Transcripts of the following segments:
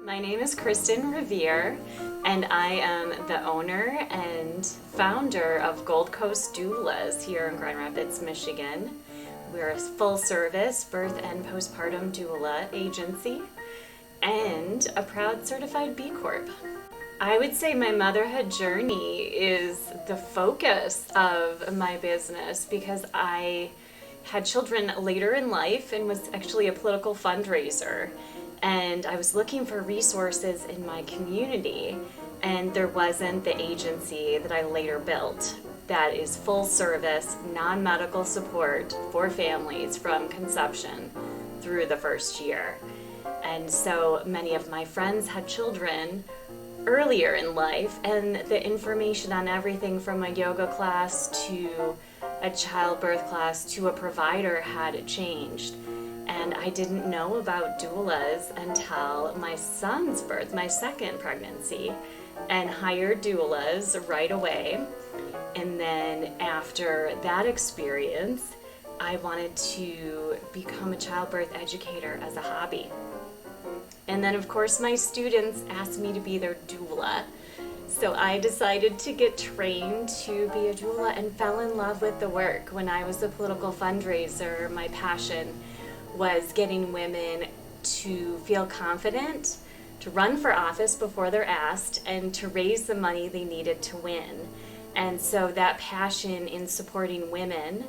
My name is Kristin Revere, and I am the owner and founder of Gold Coast Doulas here in Grand Rapids, Michigan. We're a full-service birth and postpartum doula agency and a proud certified B Corp. I would say my motherhood journey is the focus of my business because I had children later in life and was actually a political fundraiser. And I was looking for resources in my community, and there wasn't the agency that I later built that is full service, non-medical support for families from conception through the first year. And so many of my friends had children earlier in life, and the information on everything from a yoga class to a childbirth class to a provider had changed. And I didn't know about doulas until my son's birth, my second pregnancy, and hired doulas right away. And then after that experience, I wanted to become a childbirth educator as a hobby. And then of course my students asked me to be their doula. So I decided to get trained to be a doula and fell in love with the work. When I was a political fundraiser, my passion was getting women to feel confident, to run for office before they're asked, and to raise the money they needed to win. And so that passion in supporting women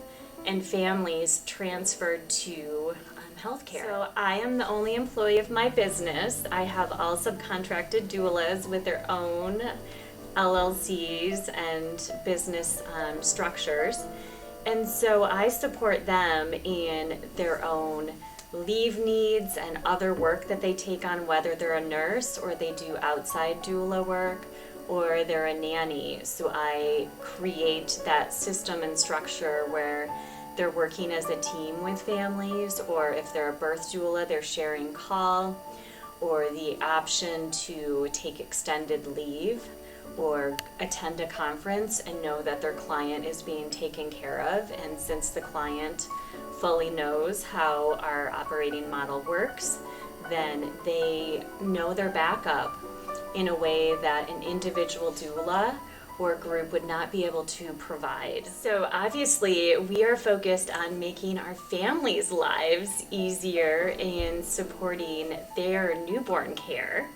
and families transferred to healthcare. So I am the only employee of my business. I have all subcontracted doulas with their own LLCs and business structures. And so I support them in their own leave needs and other work that they take on, whether they're a nurse or they do outside doula work or they're a nanny. So I create that system and structure where they're working as a team with families, or if they're a birth doula, they're sharing call, or the option to take extended leave or attend a conference and know that their client is being taken care of. And since the client fully knows how our operating model works, then they know their backup in a way that an individual doula or group would not be able to provide. So obviously we are focused on making our families' lives easier in supporting their newborn care.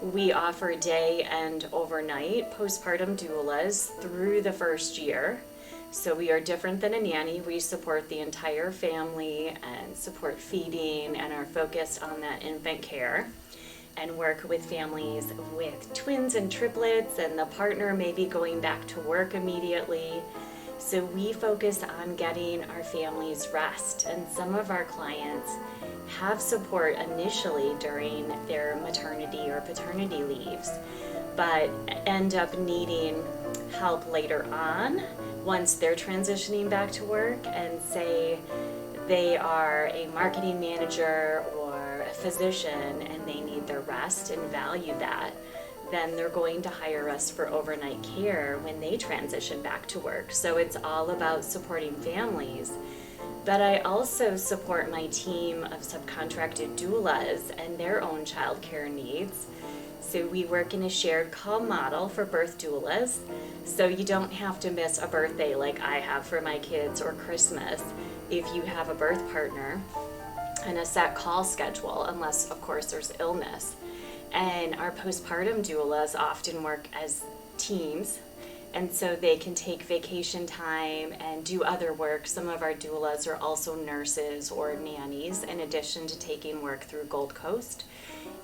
We offer day and overnight postpartum doulas through the first year. So we are different than a nanny. We support the entire family and support feeding and are focused on that infant care, and work with families with twins and triplets, and the partner may be going back to work immediately. So we focus on getting our families rest, and some of our clients have support initially during their maternity or paternity leaves, but end up needing help later on once they're transitioning back to work, and say they are a marketing manager or a physician and they need their rest and value that, then they're going to hire us for overnight care when they transition back to work. So it's all about supporting families. But I also support my team of subcontracted doulas and their own childcare needs. So we work in a shared call model for birth doulas. So you don't have to miss a birthday like I have for my kids or Christmas if you have a birth partner and a set call schedule, unless of course there's illness. And our postpartum doulas often work as teams, and so they can take vacation time and do other work. Some of our doulas are also nurses or nannies in addition to taking work through Gold Coast.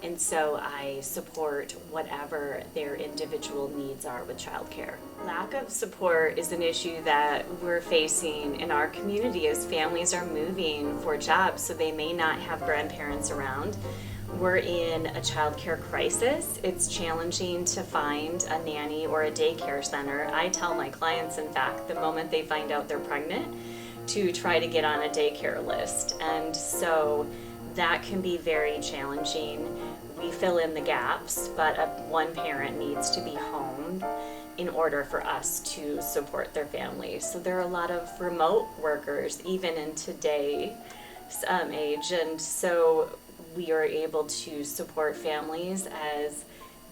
And so I support whatever their individual needs are with childcare. Lack of support is an issue that we're facing in our community as families are moving for jobs, so they may not have grandparents around. We're in a childcare crisis. It's challenging to find a nanny or a daycare center. I tell my clients, in fact, the moment they find out they're pregnant, to try to get on a daycare list. And so that can be very challenging. We fill in the gaps, but one parent needs to be home in order for us to support their family. So there are a lot of remote workers, even in today's age, and so we are able to support families as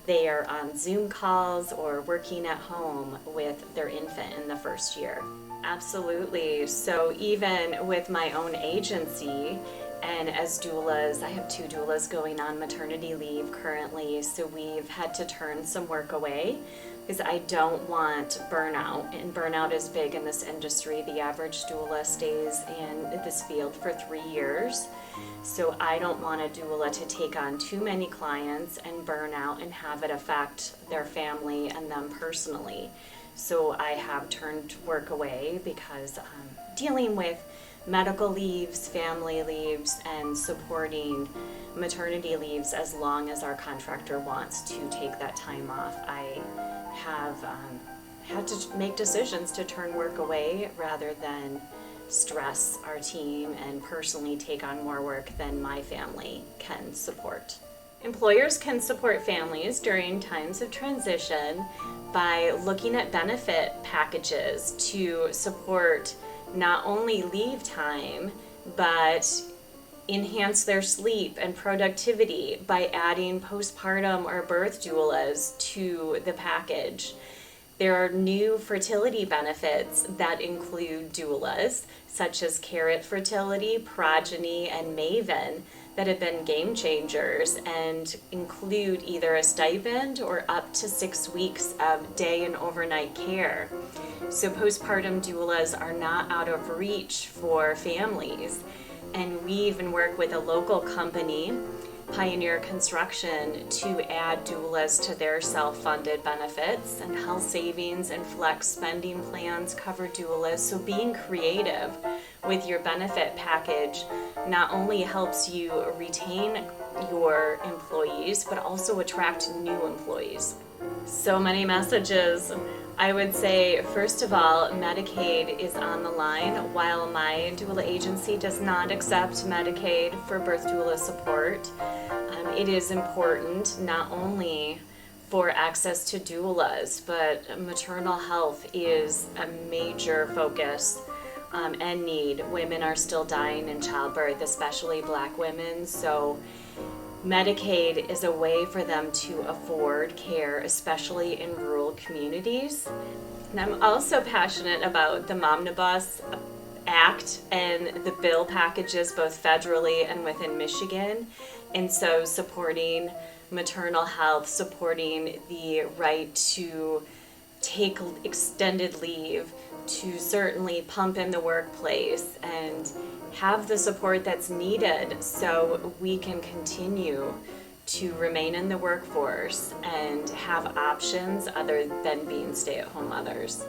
they are on Zoom calls or working at home with their infant in the first year. Absolutely. So even with my own agency and as doulas, I have 2 doulas going on maternity leave currently, so we've had to turn some work away because I don't want burnout, and burnout is big in this industry. The average doula stays in this field for 3 years. So I don't want a doula to take on too many clients and burn out and have it affect their family and them personally. So I have turned work away because dealing with medical leaves, family leaves, and supporting maternity leaves as long as our contractor wants to take that time off. I have had to make decisions to turn work away rather than stress our team and personally take on more work than my family can support. Employers can support families during times of transition by looking at benefit packages to support not only leave time, but enhance their sleep and productivity by adding postpartum or birth doulas to the package. There are new fertility benefits that include doulas, such as Carrot Fertility, Progeny, and Maven, that have been game changers and include either a stipend or up to 6 weeks of day and overnight care. So postpartum doulas are not out of reach for families. And we even work with a local company, Pioneer Construction, to add doulas to their self-funded benefits, and health savings and flex spending plans cover doulas. So being creative with your benefit package not only helps you retain your employees, but also attract new employees. So many messages. I would say, first of all, Medicaid is on the line. While my doula agency does not accept Medicaid for birth doula support, it is important not only for access to doulas, but maternal health is a major focus and need. Women are still dying in childbirth, especially Black women, so Medicaid is a way for them to afford care, especially in rural communities. And I'm also passionate about the Momnibus Act and the bill packages, both federally and within Michigan. And so supporting maternal health, supporting the right to take extended leave, to certainly pump in the workplace and have the support that's needed so we can continue to remain in the workforce and have options other than being stay-at-home mothers.